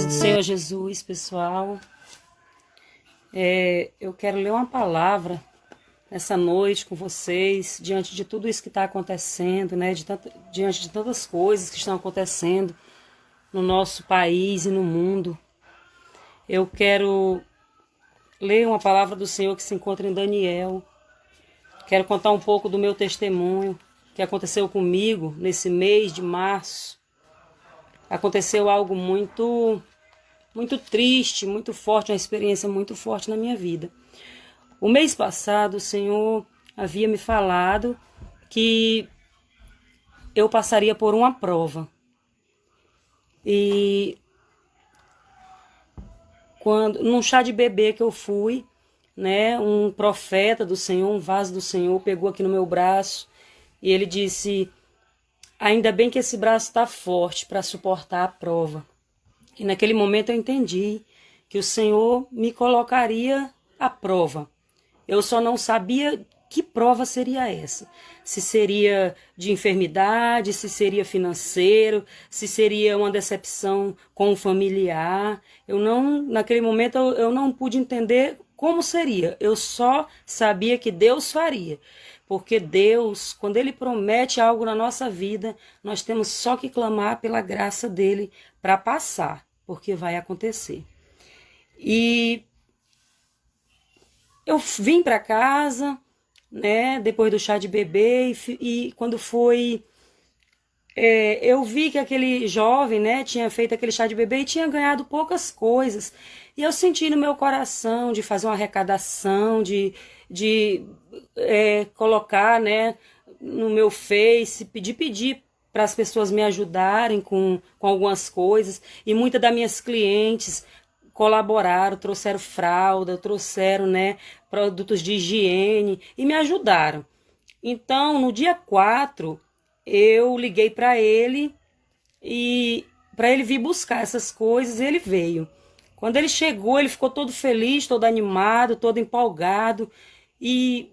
do Senhor Jesus, pessoal. Eu quero ler uma palavra essa noite com vocês, diante de tudo isso que está acontecendo, né? Diante de tantas coisas que estão acontecendo no nosso país e no mundo. Eu quero ler uma palavra do Senhor que se encontra em Daniel. Quero contar um pouco do meu testemunho, que aconteceu comigo nesse mês de março. Aconteceu algo muito triste, muito forte, uma experiência muito forte na minha vida. O mês passado, o Senhor havia me falado que eu passaria por uma prova. E num chá de bebê que eu fui, né, um profeta do Senhor, um vaso do Senhor, pegou aqui no meu braço e ele disse: ainda bem que esse braço está forte para suportar a prova. E naquele momento eu entendi que o Senhor me colocaria à prova. Eu só não sabia que prova seria essa. Se seria de enfermidade, se seria financeiro, se seria uma decepção com um familiar. Naquele momento eu não pude entender como seria. Eu só sabia que Deus faria. Porque Deus, quando Ele promete algo na nossa vida, nós temos só que clamar pela graça dEle para passar, porque vai acontecer. E eu vim para casa, né, depois do chá de bebê, e quando foi... eu vi que aquele jovem, né, tinha feito aquele chá de bebê e tinha ganhado poucas coisas. E eu senti no meu coração de fazer uma arrecadação, de colocar, né, no meu Face, pedir para as pessoas me ajudarem com algumas coisas. E muitas das minhas clientes colaboraram, trouxeram fralda, trouxeram, né, produtos de higiene e me ajudaram. Então, no dia 4, eu liguei para ele e para ele vir buscar essas coisas, e ele veio. Quando ele chegou, ele ficou todo feliz, todo animado, todo empolgado, e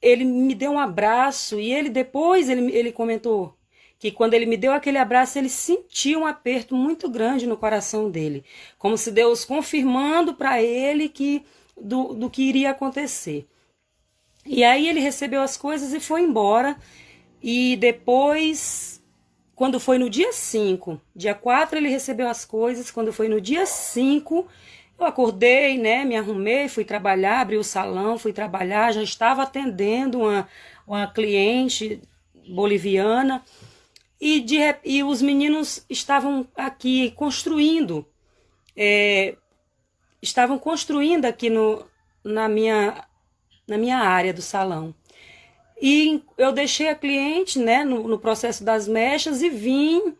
ele me deu um abraço, e ele comentou que quando ele me deu aquele abraço, ele sentiu um aperto muito grande no coração dele, como se Deus confirmando para ele do que iria acontecer. E aí ele recebeu as coisas e foi embora. E depois, quando foi no dia 5, dia 4 ele recebeu as coisas, quando foi no dia 5, eu acordei, né, me arrumei, fui trabalhar, abri o salão, fui trabalhar, já estava atendendo uma cliente boliviana, e os meninos estavam aqui construindo, aqui na minha área do salão. E eu deixei a cliente, né, no processo das mechas, e vim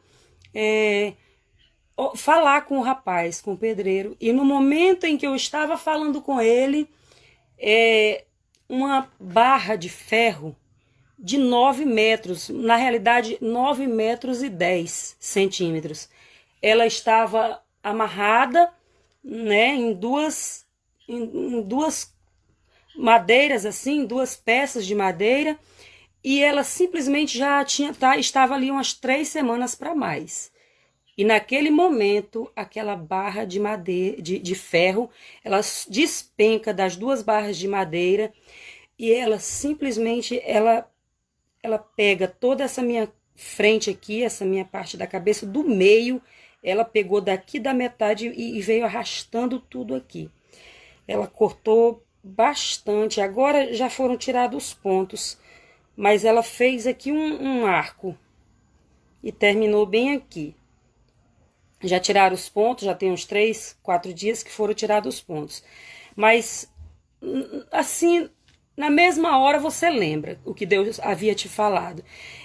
falar com o rapaz, com o pedreiro. E no momento em que eu estava falando com ele, uma barra de ferro de 9 metros, na realidade 9 metros e 10 centímetros. Ela estava amarrada, né, em duas madeiras, assim, 2 peças de madeira, e ela simplesmente estava ali umas 3 semanas para mais. E naquele momento, aquela barra de madeira, de ferro, ela despenca das 2 barras de madeira, e ela simplesmente ela pega toda essa minha frente aqui, essa minha parte da cabeça, do meio, ela pegou daqui da metade e veio arrastando tudo aqui. Ela cortou bastante. Agora já foram tirados os pontos, mas ela fez aqui um arco e terminou bem aqui. Já tiraram os pontos, já tem uns 3, 4 dias que foram tirados os pontos. Mas assim, na mesma hora você lembra o que Deus havia te falado.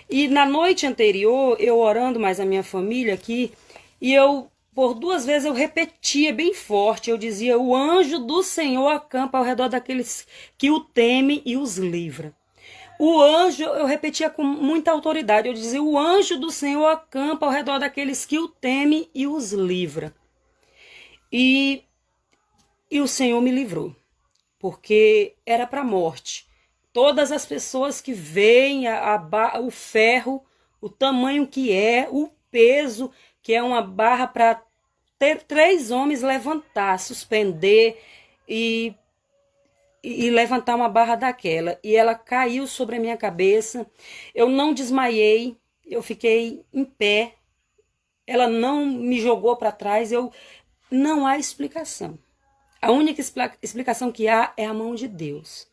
E na noite anterior, eu orando mais a minha família aqui, e por 2 vezes eu repetia bem forte, eu dizia: o anjo do Senhor acampa ao redor daqueles que o temem e os livra. O anjo, eu repetia com muita autoridade, eu dizia: o anjo do Senhor acampa ao redor daqueles que o temem e os livra. E o Senhor me livrou, porque era para a morte. Todas as pessoas que veem o ferro, o tamanho que é, o peso, que é uma barra para ter 3 homens levantar, suspender e levantar uma barra daquela. E ela caiu sobre a minha cabeça. Eu não desmaiei, eu fiquei em pé. Ela não me jogou para trás. Não há explicação. A única explicação que há é a mão de Deus.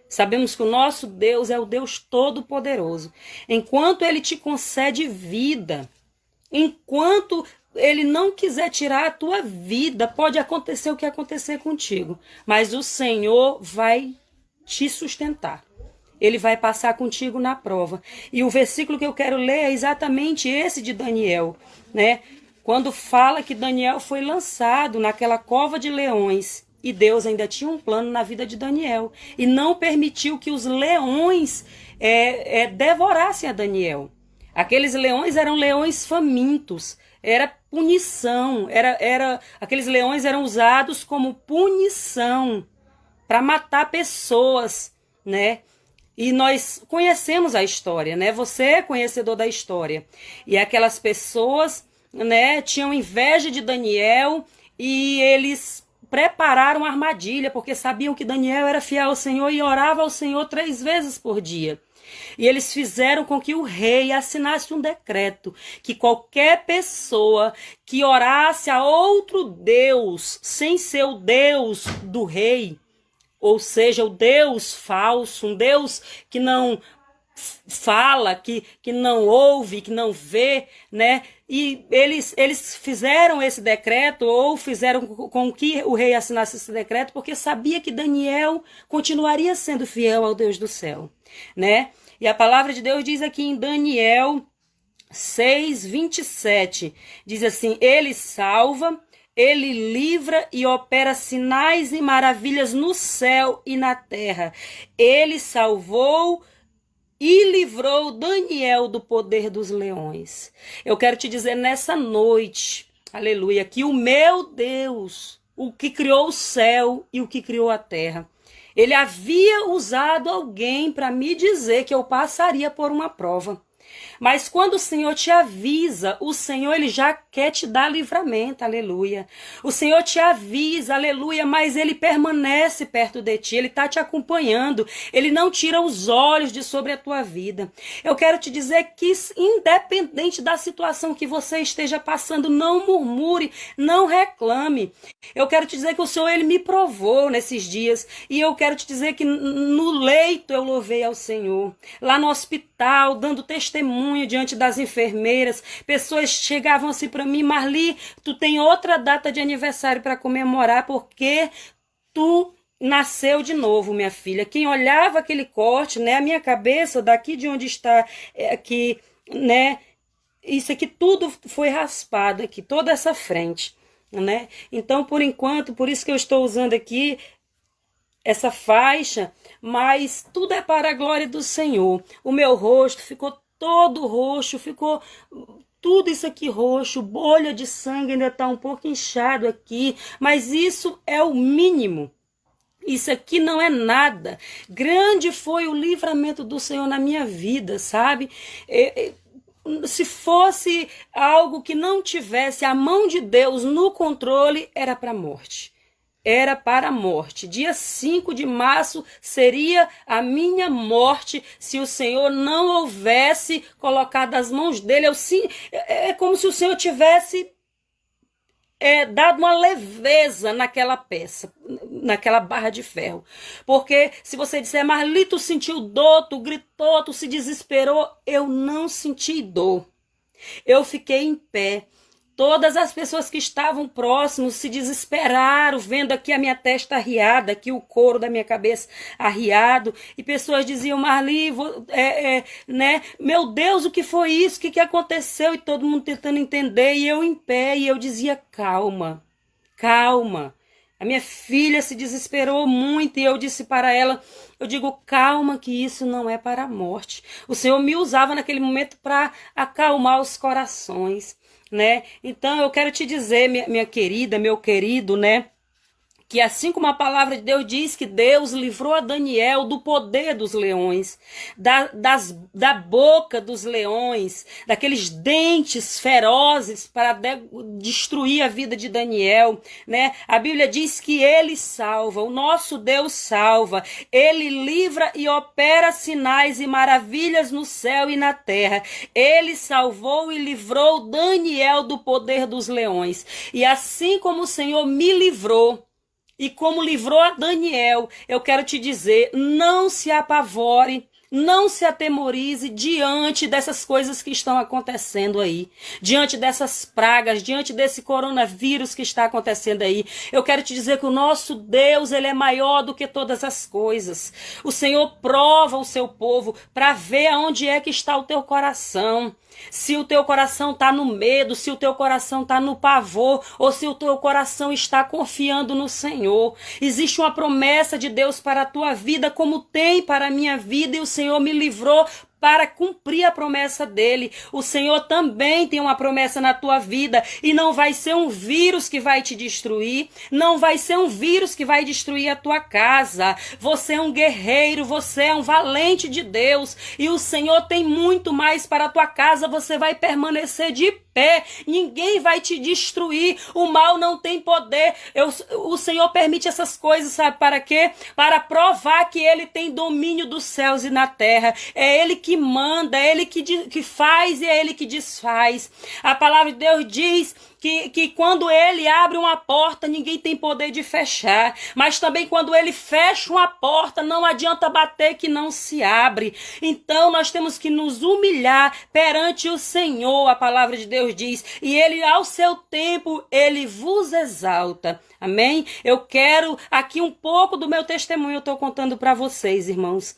Sabemos que o nosso Deus é o Deus Todo-Poderoso. Enquanto Ele te concede vida, enquanto Ele não quiser tirar a tua vida, pode acontecer o que acontecer contigo, mas o Senhor vai te sustentar. Ele vai passar contigo na prova. E o versículo que eu quero ler é exatamente esse de Daniel, né? Quando fala que Daniel foi lançado naquela cova de leões, e Deus ainda tinha um plano na vida de Daniel, e não permitiu que os leões devorassem a Daniel. Aqueles leões eram leões famintos, era punição, aqueles leões eram usados como punição para matar pessoas, né? E nós conhecemos a história, né? Você é conhecedor da história. E aquelas pessoas, né, tinham inveja de Daniel e eles prepararam uma armadilha, porque sabiam que Daniel era fiel ao Senhor e orava ao Senhor 3 vezes por dia. E eles fizeram com que o rei assinasse um decreto que qualquer pessoa que orasse a outro Deus, sem ser o Deus do rei, ou seja, o Deus falso, um Deus que não fala, que não ouve, que não vê, né? E eles fizeram esse decreto, ou fizeram com que o rei assinasse esse decreto, porque sabia que Daniel continuaria sendo fiel ao Deus do céu, né? E a palavra de Deus diz aqui em Daniel 6:27, diz assim: Ele salva, Ele livra e opera sinais e maravilhas no céu e na terra. Ele salvou e livrou Daniel do poder dos leões. Eu quero te dizer nessa noite, aleluia, que o meu Deus, o que criou o céu e o que criou a terra, Ele havia usado alguém para me dizer que eu passaria por uma prova. Mas quando o Senhor te avisa, o Senhor ele já quer te dar livramento, aleluia. O Senhor te avisa, aleluia, mas ele permanece perto de ti, ele está te acompanhando, ele não tira os olhos de sobre a tua vida. Eu quero te dizer que independente da situação que você esteja passando, não murmure, não reclame. Eu quero te dizer que o Senhor ele me provou nesses dias e eu quero te dizer que no leito eu louvei ao Senhor, lá no hospital, dando testemunho diante das enfermeiras, pessoas chegavam assim para mim: Marli, tu tem outra data de aniversário para comemorar porque tu nasceu de novo, minha filha. Quem olhava aquele corte, né, a minha cabeça daqui de onde está aqui, né, isso aqui tudo foi raspado aqui, toda essa frente, né? Então, por enquanto, por isso que eu estou usando aqui essa faixa, mas tudo é para a glória do Senhor. O meu rosto ficou todo roxo, ficou tudo isso aqui roxo, bolha de sangue ainda está um pouco inchado aqui, mas isso é o mínimo. Isso aqui não é nada. Grande foi o livramento do Senhor na minha vida, sabe? Se fosse algo que não tivesse a mão de Deus no controle, era para a morte. Era para a morte. Dia 5 de março seria a minha morte se o Senhor não houvesse colocado as mãos dele. É como se o Senhor tivesse dado uma leveza naquela peça, naquela barra de ferro. Porque se você disser: Marli, tu sentiu dor, tu gritou, tu se desesperou, eu não senti dor. Eu fiquei em pé. Todas as pessoas que estavam próximos se desesperaram, vendo aqui a minha testa arriada, aqui o couro da minha cabeça arriado. E pessoas diziam: Marli, né? Meu Deus, o que foi isso? O que aconteceu? E todo mundo tentando entender. E eu em pé, e eu dizia: calma, calma. A minha filha se desesperou muito e eu disse para ela, eu digo: calma, que isso não é para a morte. O Senhor me usava naquele momento para acalmar os corações, né? Então eu quero te dizer, minha querida, meu querido, né, que assim como a palavra de Deus diz que Deus livrou a Daniel do poder dos leões, da boca dos leões, daqueles dentes ferozes para destruir a vida de Daniel, né? A Bíblia diz que ele salva, o nosso Deus salva, ele livra e opera sinais e maravilhas no céu e na terra. Ele salvou e livrou Daniel do poder dos leões. E assim como o Senhor me livrou, e como livrou a Daniel, eu quero te dizer, não se apavore, não se atemorize diante dessas coisas que estão acontecendo aí, diante dessas pragas, diante desse coronavírus que está acontecendo aí. Eu quero te dizer que o nosso Deus, ele é maior do que todas as coisas. O Senhor prova o seu povo para ver aonde é que está o teu coração. Se o teu coração está no medo, se o teu coração está no pavor, ou se o teu coração está confiando no Senhor. Existe uma promessa de Deus para a tua vida, como tem para a minha vida, e o Senhor me livrou para cumprir a promessa dele. O Senhor também tem uma promessa na tua vida, e não vai ser um vírus que vai te destruir, não vai ser um vírus que vai destruir a tua casa. Você é um guerreiro, você é um valente de Deus, e o Senhor tem muito mais para a tua casa. Você vai permanecer de pé, ninguém vai te destruir, o mal não tem poder. O Senhor permite essas coisas, sabe para quê? Para provar que ele tem domínio dos céus e na terra. É ele que manda, é ele que faz e é ele que desfaz. A palavra de Deus diz que quando ele abre uma porta, ninguém tem poder de fechar. Mas também quando ele fecha uma porta, não adianta bater que não se abre. Então nós temos que nos humilhar perante o Senhor, a palavra de Deus diz. E ele, ao seu tempo, ele vos exalta. Amém? Eu quero aqui um pouco do meu testemunho, eu estou contando para vocês, irmãos.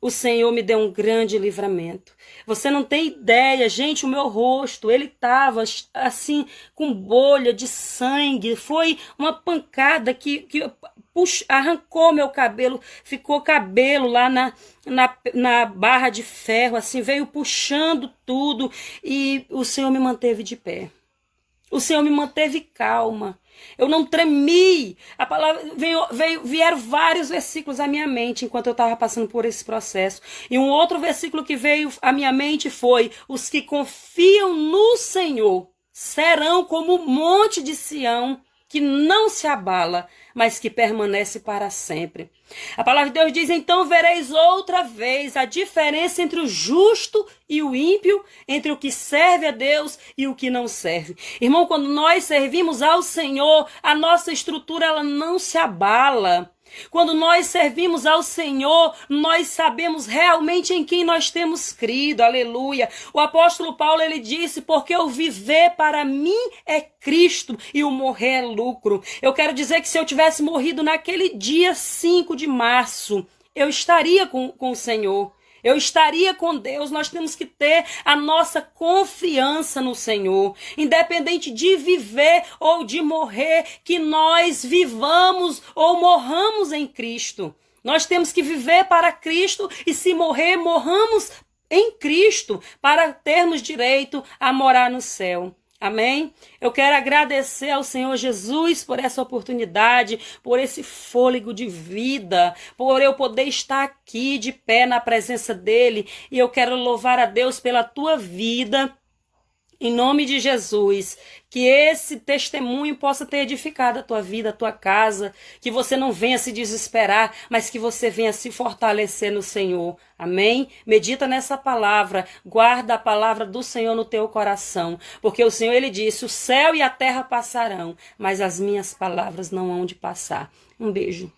O Senhor me deu um grande livramento. Você não tem ideia, gente, o meu rosto, ele estava assim, com bolha de sangue. Foi uma pancada que arrancou meu cabelo, ficou cabelo lá na barra de ferro, assim, veio puxando tudo. E o Senhor me manteve de pé. O Senhor me manteve calma. Eu não tremi. A palavra vieram vários versículos à minha mente enquanto eu estava passando por esse processo. E um outro versículo que veio à minha mente foi: os que confiam no Senhor serão como o monte de Sião, que não se abala, mas que permanece para sempre. A palavra de Deus diz: então vereis outra vez a diferença entre o justo e o ímpio, entre o que serve a Deus e o que não serve. Irmão, quando nós servimos ao Senhor, a nossa estrutura ela não se abala. Quando nós servimos ao Senhor, nós sabemos realmente em quem nós temos crido, aleluia. O apóstolo Paulo, ele disse: porque o viver para mim é Cristo e o morrer é lucro. Eu quero dizer que se eu tivesse morrido naquele dia 5 de março, eu estaria com o Senhor. Eu estaria com Deus. Nós temos que ter a nossa confiança no Senhor. Independente de viver ou de morrer, que nós vivamos ou morramos em Cristo. Nós temos que viver para Cristo e se morrer, morramos em Cristo para termos direito a morar no céu. Amém? Eu quero agradecer ao Senhor Jesus por essa oportunidade, por esse fôlego de vida, por eu poder estar aqui de pé na presença dele. E eu quero louvar a Deus pela tua vida, em nome de Jesus. Que esse testemunho possa ter edificado a tua vida, a tua casa, que você não venha se desesperar, mas que você venha se fortalecer no Senhor. Amém? Medita nessa palavra, guarda a palavra do Senhor no teu coração, porque o Senhor, ele disse: o céu e a terra passarão, mas as minhas palavras não hão de passar. Um beijo.